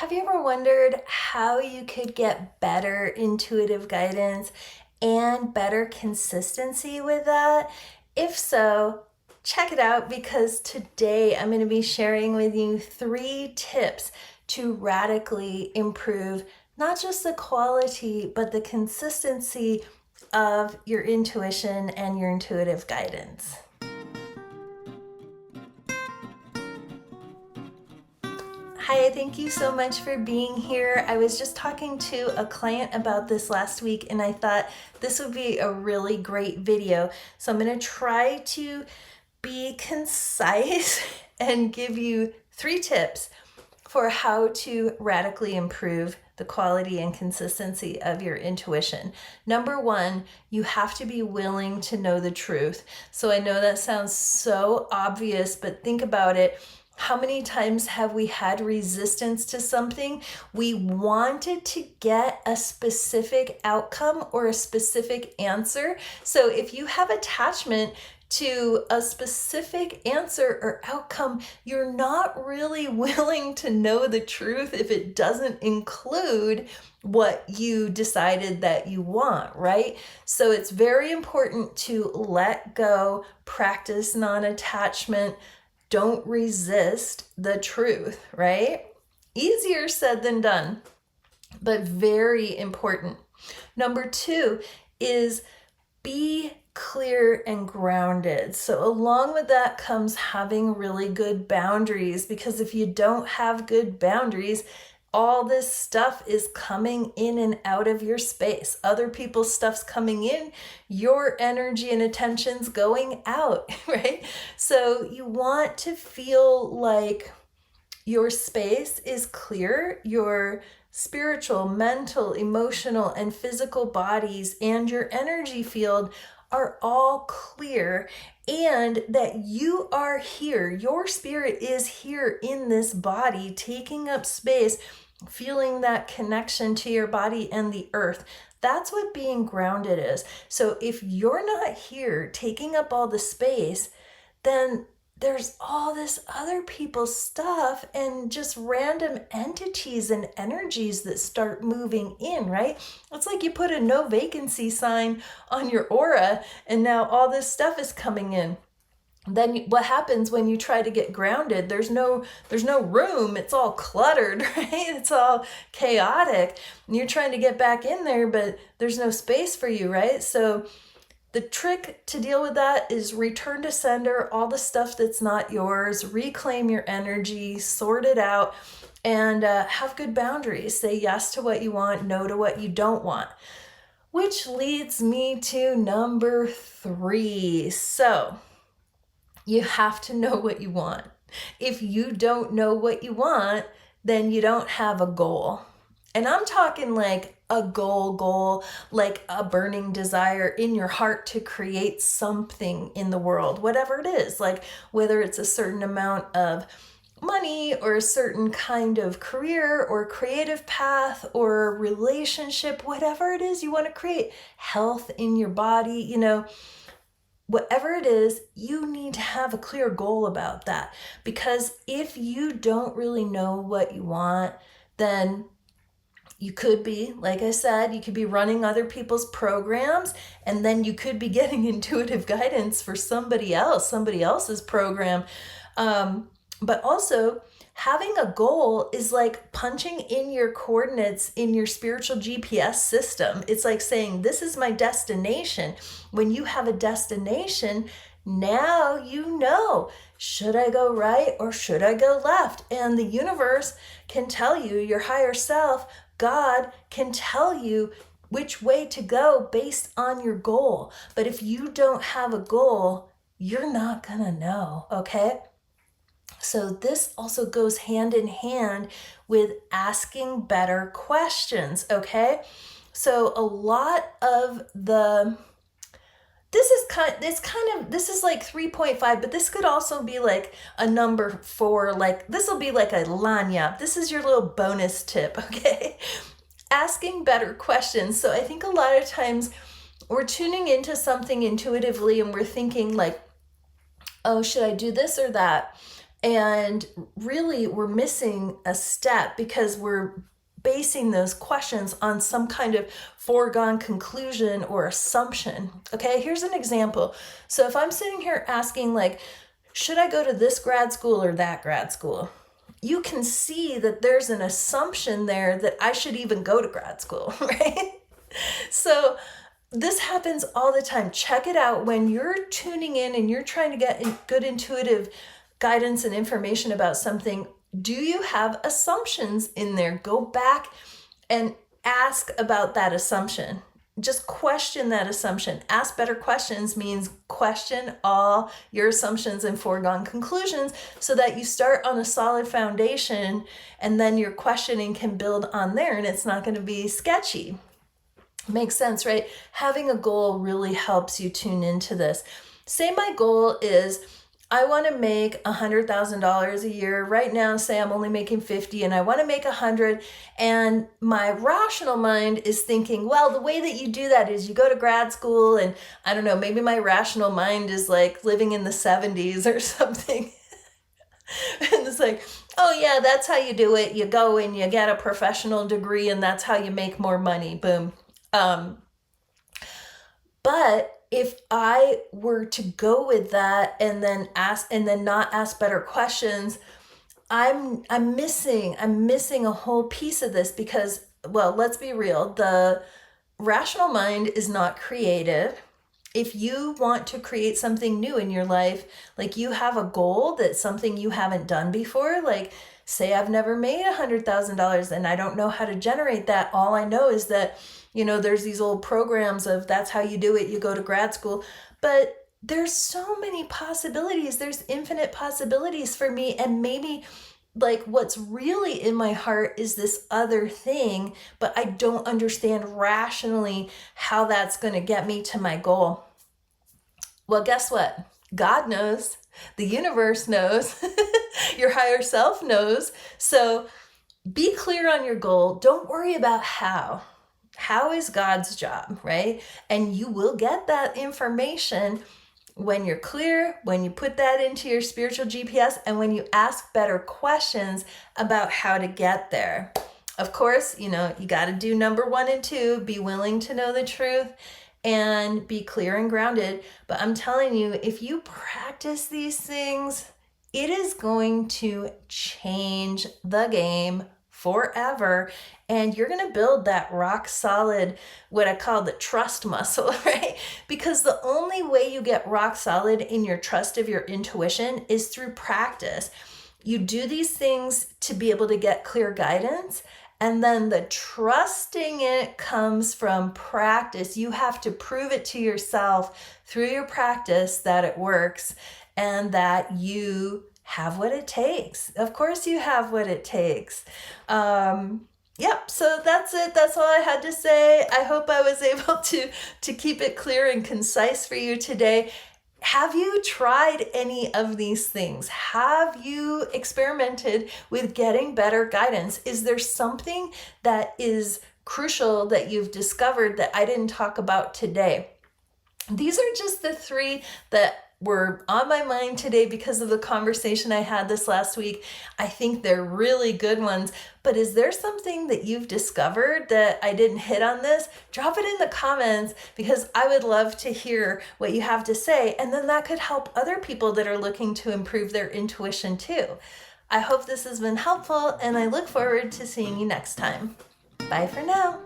Have you ever wondered how you could get better intuitive guidance and better consistency with that? If so, check it out because today I'm going to be sharing with you 3 tips to radically improve not just the quality, but the consistency of your intuition and your intuitive guidance. Hi, thank you so much for being here. I was just talking to a client about this last week and I thought this would be a really great video. So I'm going to try to be concise and give you 3 tips for how to radically improve the quality and consistency of your intuition. Number 1, you have to be willing to know the truth. So I know that sounds so obvious, but think about it. How many times have we had resistance to something? We wanted to get a specific outcome or a specific answer. So if you have attachment to a specific answer or outcome, you're not really willing to know the truth if it doesn't include what you decided that you want, right? So it's very important to let go, practice non-attachment. Don't resist the truth, right? Easier said than done, but very important. Number 2 is be clear and grounded. So along with that comes having really good boundaries, because if you don't have good boundaries, all this stuff is coming in and out of your space. Other people's stuff's coming in, your energy and attention's going out, right? So you want to feel like your space is clear, your spiritual, mental, emotional, and physical bodies and your energy field are all clear, and that you are here. Your spirit is here in this body, taking up space, feeling that connection to your body and the earth. That's what being grounded is. So if you're not here taking up all the space, then there's all this other people's stuff and just random entities and energies that start moving in, right? It's like you put a no vacancy sign on your aura and now all this stuff is coming in. Then what happens when you try to get grounded? There's no room. It's all cluttered, right? It's all chaotic. And you're trying to get back in there, but there's no space for you, right? So the trick to deal with that is return to sender all the stuff that's not yours, reclaim your energy, sort it out, and have good boundaries. Say yes to what you want, no to what you don't want. Which leads me to number 3. So you have to know what you want. If you don't know what you want, then you don't have a goal. And I'm talking like a goal, like a burning desire in your heart to create something in the world, whatever it is, like whether it's a certain amount of money or a certain kind of career or creative path or relationship, whatever it is you want to create, health in your body, whatever it is, you need to have a clear goal about that. Because if you don't really know what you want, then you could be, like I said, you could be running other people's programs, and then you could be getting intuitive guidance for somebody else's program. But also, having a goal is like punching in your coordinates in your spiritual GPS system. It's like saying, this is my destination. When you have a destination, now you know, should I go right or should I go left? And the universe can tell you, your higher self, God can tell you which way to go based on your goal. But if you don't have a goal, you're not gonna know, okay? So this also goes hand in hand with asking better questions, okay? So a lot of this is like 3.5, but this could also be like a number 4, like this will be like a lanya. This is your little bonus tip, okay? Asking better questions. So I think a lot of times we're tuning into something intuitively and we're thinking like, oh, should I do this or that? And really, we're missing a step because we're basing those questions on some kind of foregone conclusion or assumption. Okay, here's an example. So if I'm sitting here asking, like, should I go to this grad school or that grad school? You can see that there's an assumption there that I should even go to grad school, right? So this happens all the time. Check it out when you're tuning in and you're trying to get good intuitive guidance and information about something. Do you have assumptions in there? Go back and ask about that assumption. Just question that assumption. Ask better questions means question all your assumptions and foregone conclusions so that you start on a solid foundation, and then your questioning can build on there and it's not going to be sketchy. Makes sense, right? Having a goal really helps you tune into this. Say my goal is I want to make $100,000 a year. Right now, say I'm only making 50 and I want to make 100. And my rational mind is thinking, well, the way that you do that is you go to grad school, and I don't know, maybe my rational mind is like living in the 70s or something. And it's like, oh yeah, that's how you do it. You go and you get a professional degree and that's how you make more money. Boom. But if I were to go with that and then not ask better questions, I'm missing a whole piece of this because, well, let's be real. The rational mind is not creative. If you want to create something new in your life, like you have a goal that's something you haven't done before, like say I've never made $100,000 and I don't know how to generate that. All I know is that, there's these old programs of that's how you do it. You go to grad school, but there's so many possibilities. There's infinite possibilities for me. And maybe like what's really in my heart is this other thing, but I don't understand rationally how that's going to get me to my goal. Well, guess what? God knows. The universe knows. Your higher self knows. So be clear on your goal. Don't worry about how. How is God's job, right? And you will get that information when you're clear, when you put that into your spiritual GPS, and when you ask better questions about how to get there. Of course, you got to do number 1 and 2, be willing to know the truth and be clear and grounded. But I'm telling you, if you practice these things, it is going to change the game forever. And you're going to build that rock solid, what I call the trust muscle, right? Because the only way you get rock solid in your trust of your intuition is through practice. You do these things to be able to get clear guidance. And then the trusting it comes from practice. You have to prove it to yourself through your practice that it works and that you have what it takes. Of course you have what it takes. Yep, so that's it. That's all I had to say. I hope I was able to keep it clear and concise for you today. Have you tried any of these things? Have you experimented with getting better guidance? Is there something that is crucial that you've discovered that I didn't talk about today? These are just the 3 that were on my mind today because of the conversation I had this last week. I think they're really good ones. But is there something that you've discovered that I didn't hit on this? Drop it in the comments because I would love to hear what you have to say. And then that could help other people that are looking to improve their intuition too. I hope this has been helpful and I look forward to seeing you next time. Bye for now.